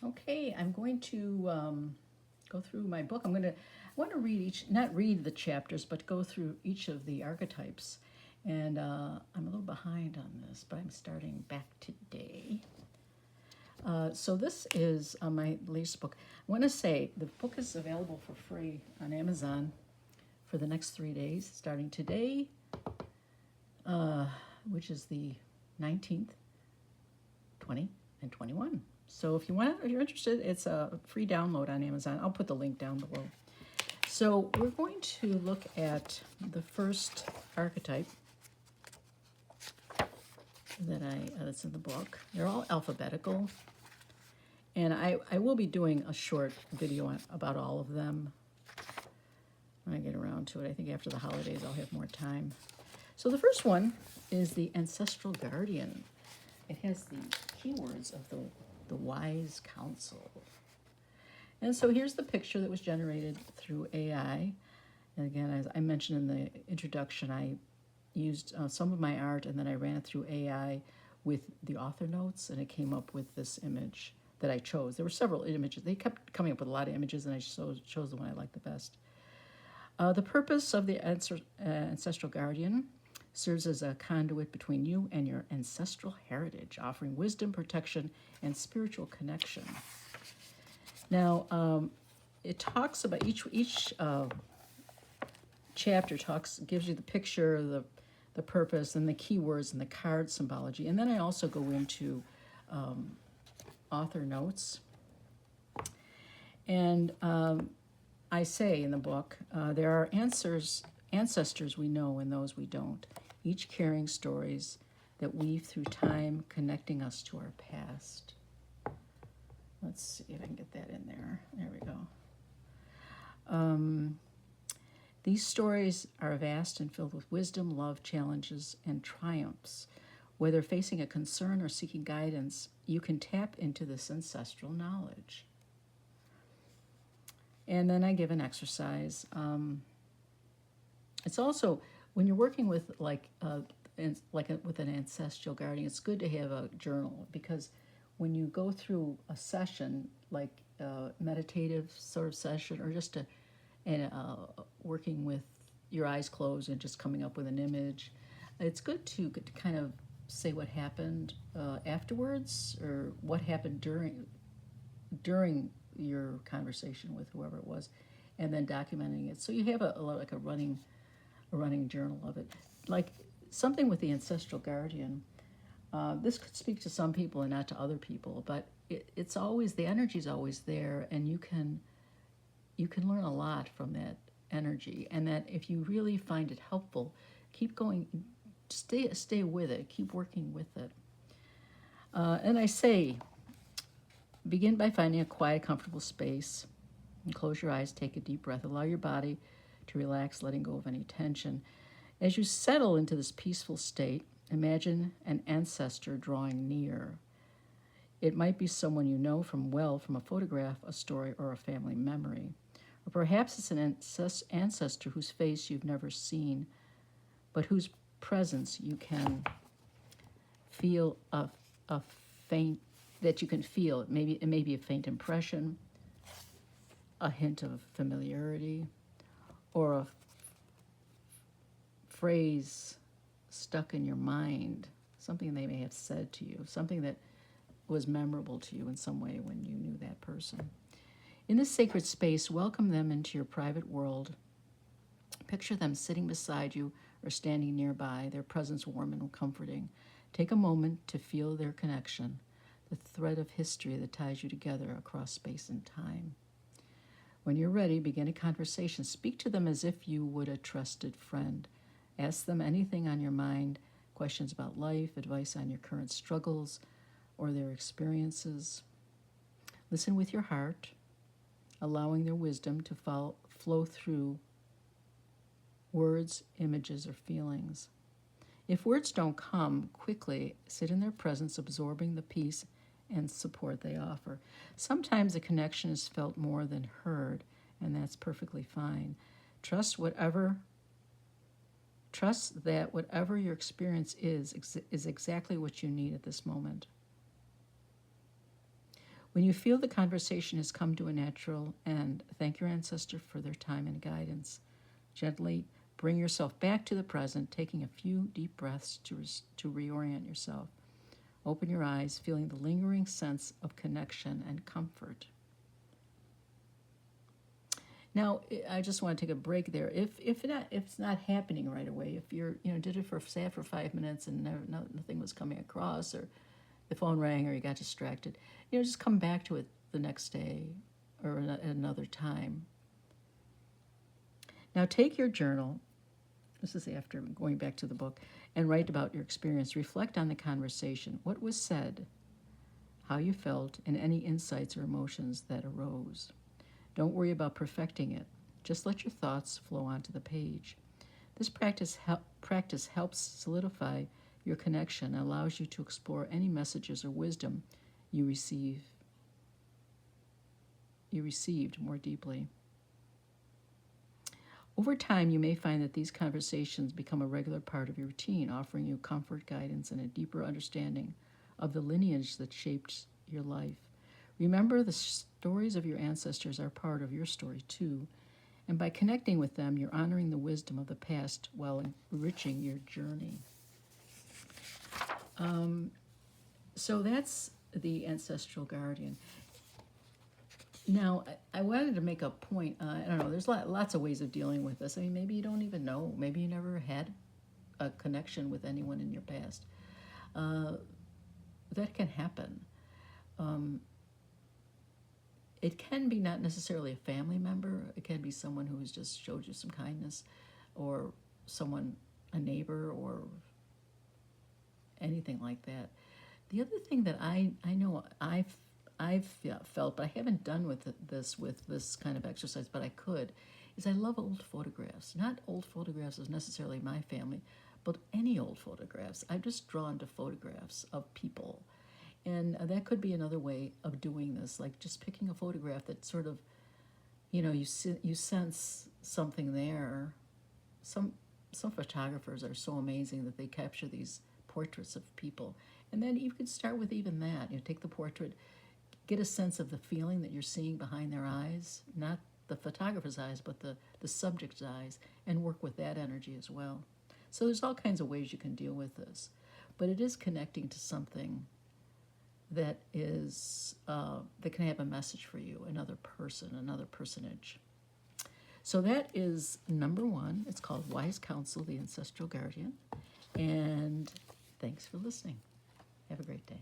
Okay, I'm going to go through my book. I want to read each, not read the chapters, but go through each of the archetypes. And I'm a little behind on this, but I'm starting back today. So this is my latest book. I want to say the book is available for free on Amazon for the next 3 days, starting today, which is the 19th, 20, and 21. So if you're interested, it's a free download on Amazon. I'll put the link down below. So we're going to look at the first archetype that's in the book. They're all alphabetical, and I will be doing a short video about all of them when I get around to it. I think after the holidays I'll have more time. So the first one is the Ancestral Guardian. It has the keywords of the wise counsel. And so here's the picture that was generated through AI. And again, as I mentioned in the introduction, I used some of my art and then I ran it through AI with the author notes, and it came up with this image that I chose. There were several images. They kept coming up with a lot of images, and I chose the one I liked the best. The purpose of the Ancestral Guardian serves as a conduit between you and your ancestral heritage, offering wisdom, protection, and spiritual connection. Now, it talks about each chapter gives you the picture, the purpose, and the keywords and the card symbology, and then I also go into author notes. And I say in the book, there are ancestors we know and those we don't, each carrying stories that weave through time, connecting us to our past. Let's see if I can get that in there. There we go. These stories are vast and filled with wisdom, love, challenges, and triumphs. Whether facing a concern or seeking guidance, you can tap into this ancestral knowledge. And then I give an exercise. It's also, when you're working with with an ancestral guardian, it's good to have a journal, because when you go through a session, like a meditative sort of session, or just working with your eyes closed and just coming up with an image, it's good to kind of say what happened afterwards, or what happened during your conversation with whoever it was, and then documenting it. So you have a running journal of it. Like something with the Ancestral Guardian, this could speak to some people and not to other people, but it's always, the energy's always there, and you can learn a lot from that energy. And that if you really find it helpful, keep going, stay with it, keep working with it. And I say, begin by finding a quiet, comfortable space, and close your eyes, take a deep breath, allow your body to relax, letting go of any tension. As you settle into this peaceful state, imagine an ancestor drawing near. It might be someone you know from a photograph, a story, or a family memory. Or perhaps it's an ancestor whose face you've never seen, but whose presence you can feel a faint, that you can feel. It may be a faint impression, a hint of familiarity, or a phrase stuck in your mind, something they may have said to you, something that was memorable to you in some way when you knew that person. In this sacred space, welcome them into your private world. Picture them sitting beside you or standing nearby, their presence warm and comforting. Take a moment to feel their connection, the thread of history that ties you together across space and time. When you're ready, begin a conversation. Speak to them as if you would a trusted friend. Ask them anything on your mind, questions about life, advice on your current struggles, or their experiences. Listen with your heart, allowing their wisdom to flow through words, images, or feelings. If words don't come quickly, sit in their presence, absorbing the peace and support they offer. Sometimes a connection is felt more than heard, and that's perfectly fine. Trust that whatever your experience is exactly what you need at this moment. When you feel the conversation has come to a natural end, thank your ancestor for their time and guidance. Gently bring yourself back to the present, taking a few deep breaths to reorient yourself. Open your eyes, feeling the lingering sense of connection and comfort. Now, I just want to take a break there. If it's not happening right away, if you're did it for 5 minutes and nothing was coming across, or the phone rang, or you got distracted, just come back to it the next day or at another time. Now, take your journal. This is after going back to the book, and write about your experience. Reflect on the conversation, what was said, how you felt, and any insights or emotions that arose. Don't worry about perfecting it. Just let your thoughts flow onto the page. This practice helps solidify your connection and allows you to explore any messages or wisdom you received more deeply. Over time, you may find that these conversations become a regular part of your routine, offering you comfort, guidance, and a deeper understanding of the lineage that shaped your life. Remember, the stories of your ancestors are part of your story too, and by connecting with them, you're honoring the wisdom of the past while enriching your journey. So that's the Ancestral Guardian. Now, I wanted to make a point. I don't know, there's lots of ways of dealing with this. I mean, maybe you don't even know. Maybe you never had a connection with anyone in your past. That can happen. It can be not necessarily a family member. It can be someone who has just showed you some kindness, or someone, a neighbor, or anything like that. The other thing that I know I've felt, but I haven't done with this kind of exercise, but I could, is I love old photographs. Not old photographs as necessarily my family, but any old photographs. I'm just drawn to photographs of people. And that could be another way of doing this, like just picking a photograph that sort of, you sense something there. Some photographers are so amazing that they capture these portraits of people. And then you could start with even that. Take the portrait, get a sense of the feeling that you're seeing behind their eyes, not the photographer's eyes, but the subject's eyes, and work with that energy as well. So there's all kinds of ways you can deal with this. But it is connecting to something that is that can have a message for you, another person, another personage. So that is number 1. It's called Wise Counsel, the Ancestral Guardian. And thanks for listening. Have a great day.